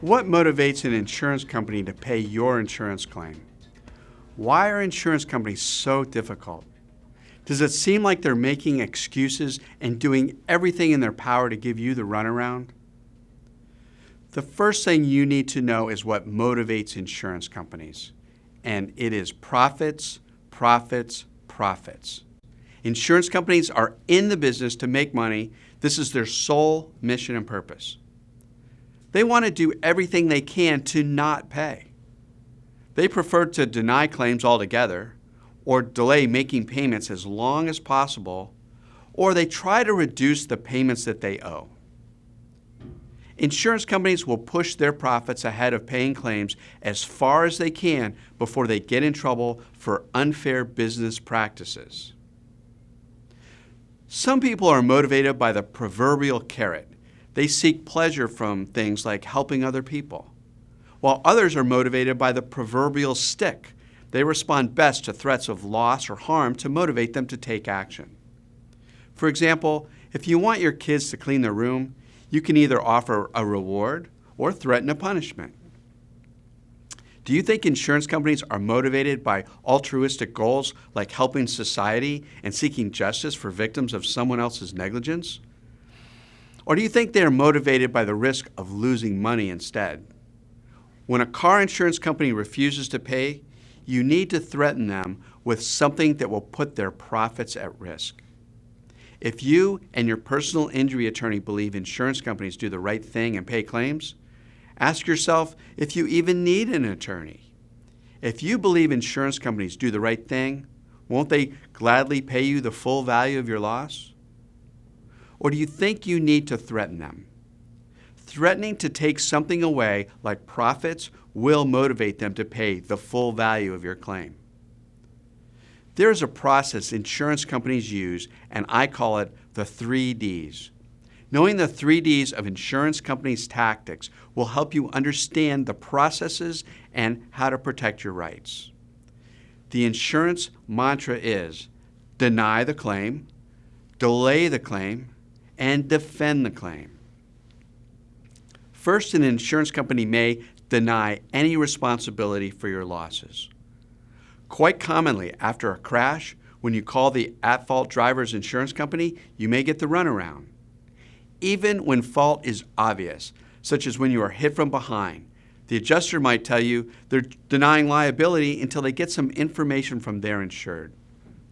What motivates an insurance company to pay your insurance claim? Why are insurance companies so difficult? Does it seem like they're making excuses and doing everything in their power to give you the runaround? The first thing you need to know is what motivates insurance companies, and it is profits, profits, profits. Insurance companies are in the business to make money. This is their sole mission and purpose. They want to do everything they can to not pay. They prefer to deny claims altogether, or delay making payments as long as possible, or they try to reduce the payments that they owe. Insurance companies will push their profits ahead of paying claims as far as they can before they get in trouble for unfair business practices. Some people are motivated by the proverbial carrot. They seek pleasure from things like helping other people, while others are motivated by the proverbial stick. They respond best to threats of loss or harm to motivate them to take action. For example, if you want your kids to clean their room, you can either offer a reward or threaten a punishment. Do you think insurance companies are motivated by altruistic goals like helping society and seeking justice for victims of someone else's negligence? Or do you think they are motivated by the risk of losing money instead? When a car insurance company refuses to pay, you need to threaten them with something that will put their profits at risk. If you and your personal injury attorney believe insurance companies do the right thing and pay claims, ask yourself if you even need an attorney. If you believe insurance companies do the right thing, won't they gladly pay you the full value of your loss? Or do you think you need to threaten them? Threatening to take something away, like profits, will motivate them to pay the full value of your claim. There is a process insurance companies use, and I call it the 3 Ds. Knowing the 3 Ds of insurance companies' tactics will help you understand the processes and how to protect your rights. The insurance mantra is deny the claim, delay the claim, and defend the claim. First, an insurance company may deny any responsibility for your losses. Quite commonly, after a crash, when you call the at-fault driver's insurance company, you may get the runaround. Even when fault is obvious, such as when you are hit from behind, the adjuster might tell you they're denying liability until they get some information from their insured.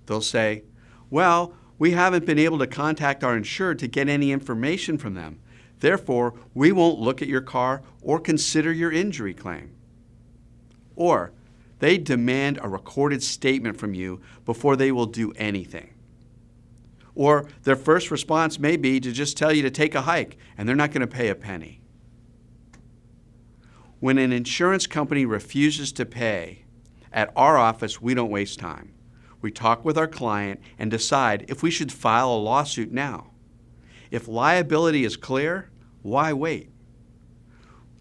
They'll say, well, we haven't been able to contact our insured to get any information from them. Therefore, we won't look at your car or consider your injury claim. Or they demand a recorded statement from you before they will do anything. Or their first response may be to just tell you to take a hike, and they're not going to pay a penny. When an insurance company refuses to pay, at our office, we don't waste time. We talk with our client and decide if we should file a lawsuit now. If liability is clear, why wait?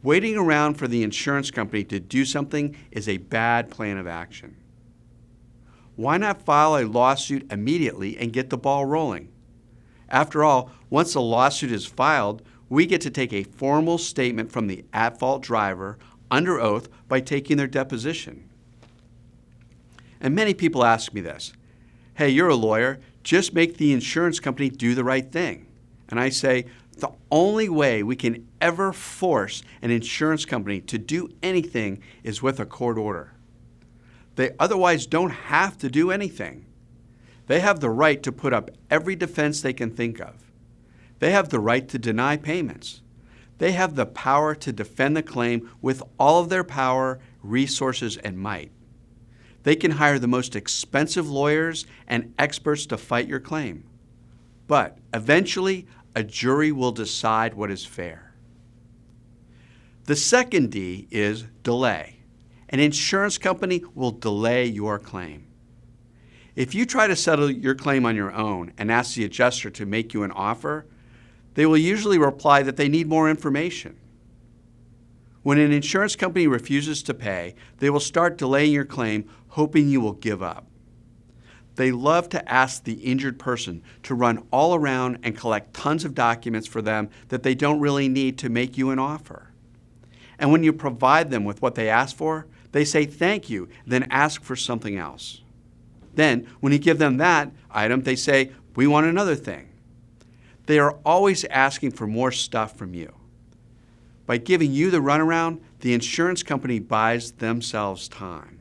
Waiting around for the insurance company to do something is a bad plan of action. Why not file a lawsuit immediately and get the ball rolling? After all, once the lawsuit is filed, we get to take a formal statement from the at-fault driver under oath by taking their deposition. And many people ask me this, hey, you're a lawyer, just make the insurance company do the right thing. And I say, the only way we can ever force an insurance company to do anything is with a court order. They otherwise don't have to do anything. They have the right to put up every defense they can think of. They have the right to deny payments. They have the power to defend the claim with all of their power, resources, and might. They can hire the most expensive lawyers and experts to fight your claim. But eventually, a jury will decide what is fair. The second D is delay. An insurance company will delay your claim. If you try to settle your claim on your own and ask the adjuster to make you an offer, they will usually reply that they need more information. When an insurance company refuses to pay, they will start delaying your claim, hoping you will give up. They love to ask the injured person to run all around and collect tons of documents for them that they don't really need to make you an offer. And when you provide them with what they ask for, they say thank you, then ask for something else. Then, when you give them that item, they say, we want another thing. They are always asking for more stuff from you. By giving you the runaround, the insurance company buys themselves time.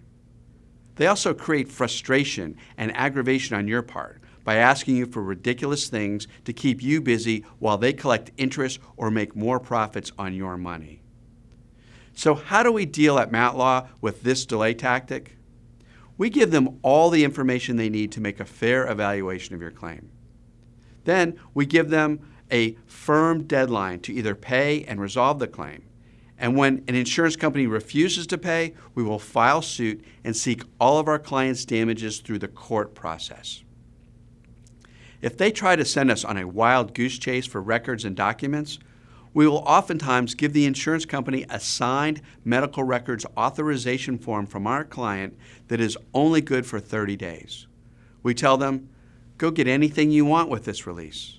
They also create frustration and aggravation on your part by asking you for ridiculous things to keep you busy while they collect interest or make more profits on your money. So how do we deal at Matlaw with this delay tactic? We give them all the information they need to make a fair evaluation of your claim. Then we give them a firm deadline to either pay and resolve the claim. And when an insurance company refuses to pay, we will file suit and seek all of our clients' damages through the court process. If they try to send us on a wild goose chase for records and documents, we will oftentimes give the insurance company a signed medical records authorization form from our client that is only good for 30 days. We tell them, go get anything you want with this release.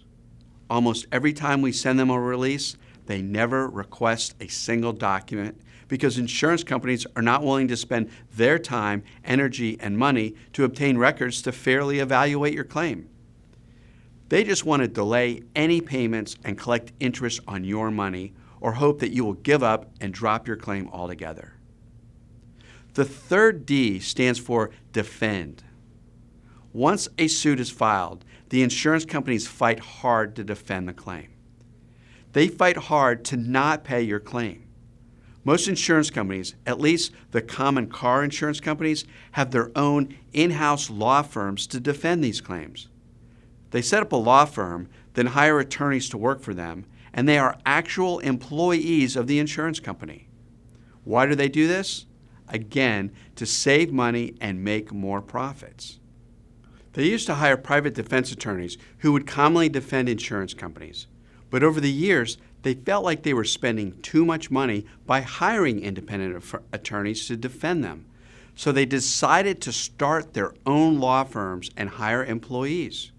Almost every time we send them a release, they never request a single document because insurance companies are not willing to spend their time, energy, and money to obtain records to fairly evaluate your claim. They just want to delay any payments and collect interest on your money or hope that you will give up and drop your claim altogether. The third D stands for defend. Once a suit is filed, the insurance companies fight hard to defend the claim. They fight hard to not pay your claim. Most insurance companies, at least the common car insurance companies, have their own in-house law firms to defend these claims. They set up a law firm, then hire attorneys to work for them, and they are actual employees of the insurance company. Why do they do this? Again, to save money and make more profits. They used to hire private defense attorneys who would commonly defend insurance companies. But over the years, they felt like they were spending too much money by hiring independent attorneys to defend them. So they decided to start their own law firms and hire employees.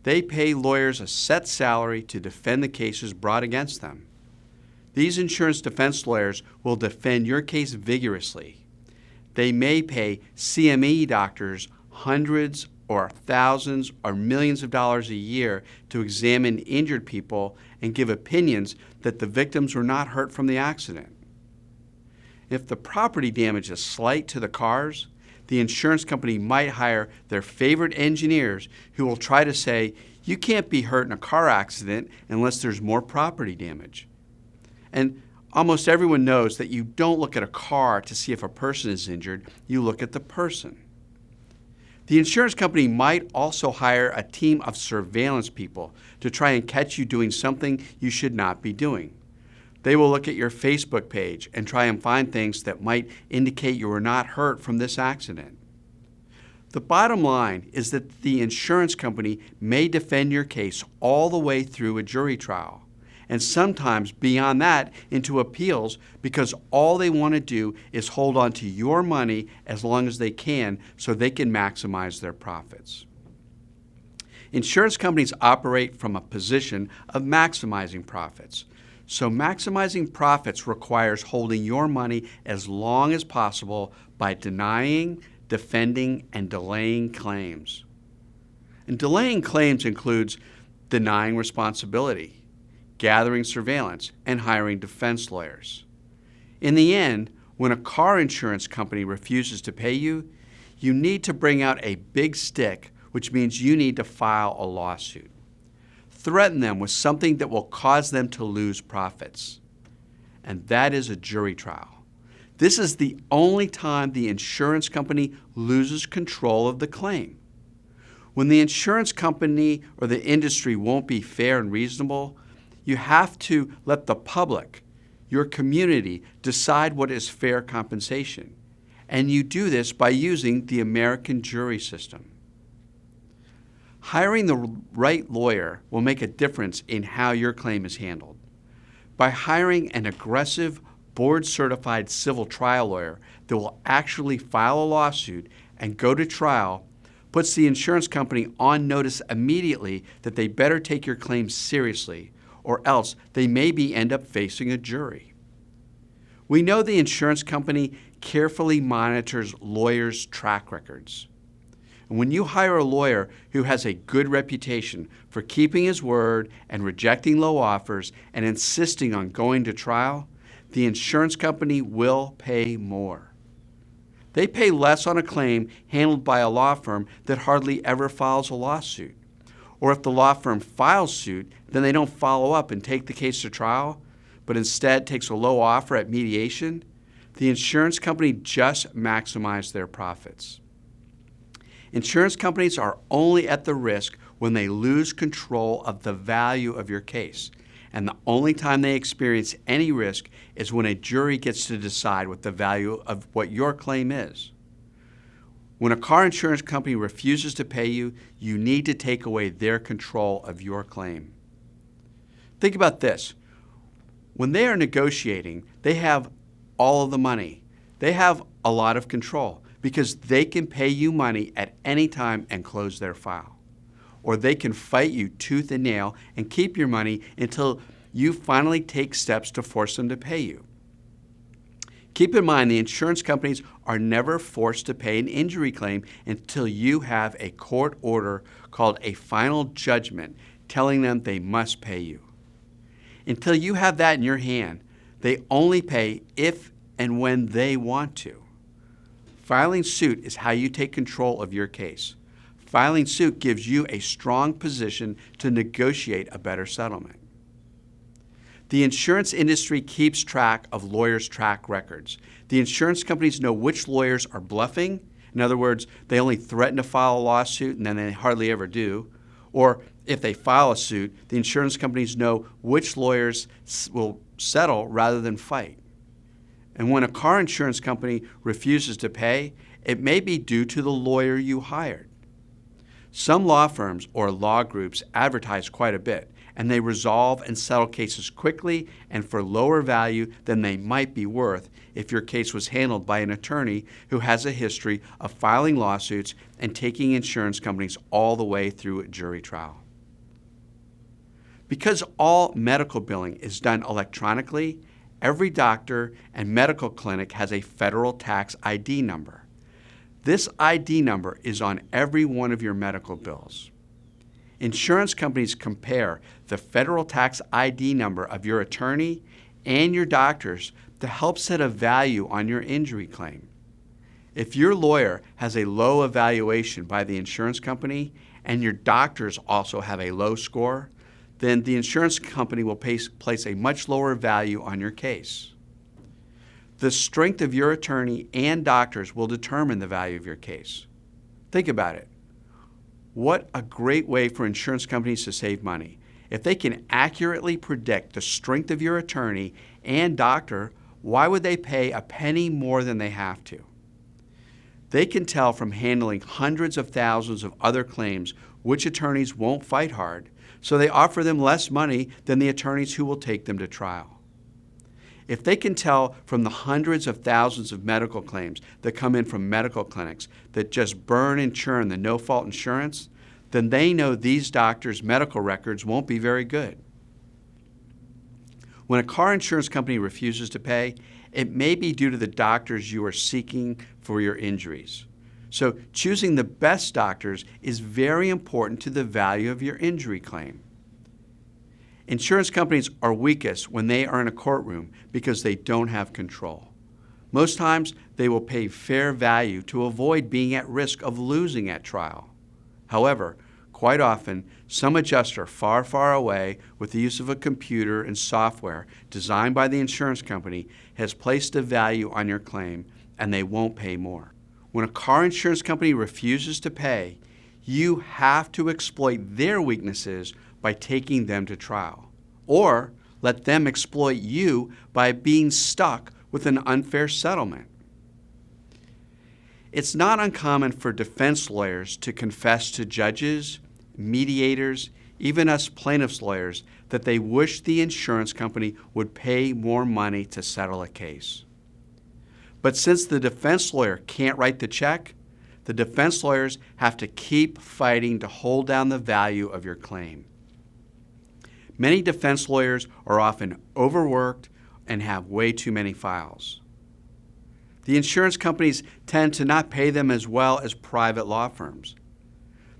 They pay lawyers a set salary to defend the cases brought against them. These insurance defense lawyers will defend your case vigorously. They may pay CME doctors hundreds or thousands or millions of dollars a year to examine injured people and give opinions that the victims were not hurt from the accident. If the property damage is slight to the cars, the insurance company might hire their favorite engineers who will try to say, you can't be hurt in a car accident unless there's more property damage. And almost everyone knows that you don't look at a car to see if a person is injured, you look at the person. The insurance company might also hire a team of surveillance people to try and catch you doing something you should not be doing. They will look at your Facebook page and try and find things that might indicate you were not hurt from this accident. The bottom line is that the insurance company may defend your case all the way through a jury trial, and sometimes beyond that into appeals because all they want to do is hold on to your money as long as they can so they can maximize their profits. Insurance companies operate from a position of maximizing profits. So maximizing profits requires holding your money as long as possible by denying, defending, and delaying claims. And delaying claims includes denying responsibility, gathering surveillance, and hiring defense lawyers. In the end, when a car insurance company refuses to pay you, you need to bring out a big stick, which means you need to file a lawsuit. Threaten them with something that will cause them to lose profits. And that is a jury trial. This is the only time the insurance company loses control of the claim. When the insurance company or the industry won't be fair and reasonable, you have to let the public, your community, decide what is fair compensation. And you do this by using the American jury system. Hiring the right lawyer will make a difference in how your claim is handled. By hiring an aggressive, board-certified civil trial lawyer that will actually file a lawsuit and go to trial puts the insurance company on notice immediately that they better take your claim seriously, or else they maybe end up facing a jury. We know the insurance company carefully monitors lawyers' track records. And when you hire a lawyer who has a good reputation for keeping his word and rejecting low offers and insisting on going to trial, the insurance company will pay more. They pay less on a claim handled by a law firm that hardly ever files a lawsuit. Or if the law firm files suit, then they don't follow up and take the case to trial, but instead takes a low offer at mediation. The insurance company just maximizes their profits. Insurance companies are only at the risk when they lose control of the value of your case. And the only time they experience any risk is when a jury gets to decide what the value of what your claim is. When a car insurance company refuses to pay you, you need to take away their control of your claim. Think about this. When they are negotiating, they have all of the money. They have a lot of control because they can pay you money at any time and close their file. Or they can fight you tooth and nail and keep your money until you finally take steps to force them to pay you. Keep in mind, the insurance companies are never forced to pay an injury claim until you have a court order called a final judgment telling them they must pay you. Until you have that in your hand, they only pay if and when they want to. Filing suit is how you take control of your case. Filing suit gives you a strong position to negotiate a better settlement. The insurance industry keeps track of lawyers' track records. The insurance companies know which lawyers are bluffing. In other words, they only threaten to file a lawsuit and then they hardly ever do. Or if they file a suit, the insurance companies know which lawyers will settle rather than fight. And when a car insurance company refuses to pay, it may be due to the lawyer you hired. Some law firms or law groups advertise quite a bit, and they resolve and settle cases quickly and for lower value than they might be worth if your case was handled by an attorney who has a history of filing lawsuits and taking insurance companies all the way through a jury trial. Because all medical billing is done electronically, every doctor and medical clinic has a federal tax ID number. This ID number is on every one of your medical bills. Insurance companies compare the federal tax ID number of your attorney and your doctors to help set a value on your injury claim. If your lawyer has a low evaluation by the insurance company and your doctors also have a low score, then the insurance company will place a much lower value on your case. The strength of your attorney and doctors will determine the value of your case. Think about it. What a great way for insurance companies to save money. If they can accurately predict the strength of your attorney and doctor, why would they pay a penny more than they have to? They can tell from handling hundreds of thousands of other claims which attorneys won't fight hard, so they offer them less money than the attorneys who will take them to trial. If they can tell from the hundreds of thousands of medical claims that come in from medical clinics that just burn and churn the no-fault insurance, then they know these doctors' medical records won't be very good. When a car insurance company refuses to pay, it may be due to the doctors you are seeking for your injuries. So choosing the best doctors is very important to the value of your injury claim. Insurance companies are weakest when they are in a courtroom because they don't have control. Most times, they will pay fair value to avoid being at risk of losing at trial. However, quite often, some adjuster far, far away with the use of a computer and software designed by the insurance company has placed a value on your claim and they won't pay more. When a car insurance company refuses to pay, you have to exploit their weaknesses by taking them to trial, or let them exploit you by being stuck with an unfair settlement. It's not uncommon for defense lawyers to confess to judges, mediators, even us plaintiffs' lawyers, that they wish the insurance company would pay more money to settle a case. But since the defense lawyer can't write the check, the defense lawyers have to keep fighting to hold down the value of your claim. Many defense lawyers are often overworked and have way too many files. The insurance companies tend to not pay them as well as private law firms.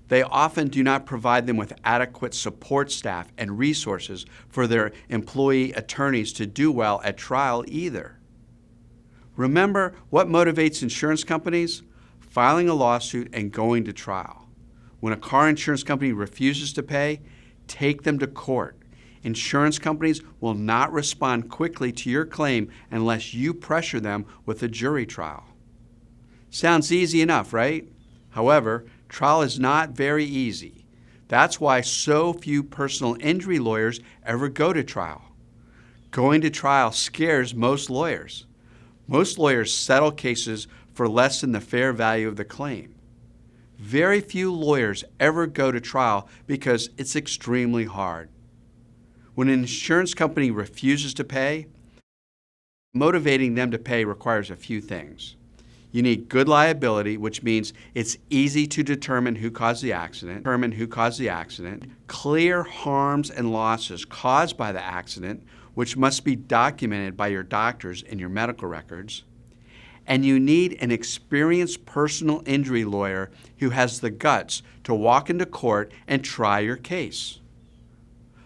They often do not provide them with adequate support staff and resources for their employee attorneys to do well at trial either. Remember what motivates insurance companies? Filing a lawsuit and going to trial. When a car insurance company refuses to pay, take them to court. Insurance companies will not respond quickly to your claim unless you pressure them with a jury trial. Sounds easy enough, right? However, trial is not very easy. That's why so few personal injury lawyers ever go to trial. Going to trial scares most lawyers. Most lawyers settle cases for less than the fair value of the claim. Very few lawyers ever go to trial because it's extremely hard. When an insurance company refuses to pay, motivating them to pay requires a few things. You need good liability, which means it's easy to determine who caused the accident, clear harms and losses caused by the accident, which must be documented by your doctors in your medical records, and you need an experienced personal injury lawyer who has the guts to walk into court and try your case.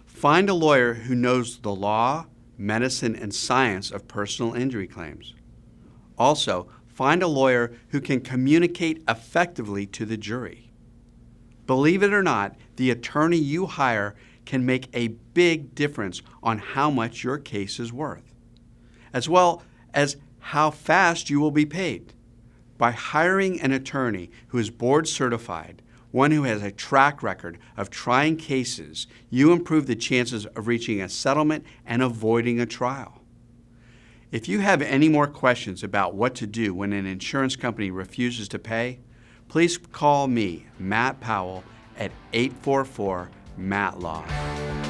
Find a lawyer who knows the law, medicine, and science of personal injury claims. Also, find a lawyer who can communicate effectively to the jury. Believe it or not, the attorney you hire can make a big difference on how much your case is worth, as well as how fast you will be paid. By hiring an attorney who is board certified, one who has a track record of trying cases, you improve the chances of reaching a settlement and avoiding a trial. If you have any more questions about what to do when an insurance company refuses to pay, please call me, Matt Powell, at 844-MATT-LAW.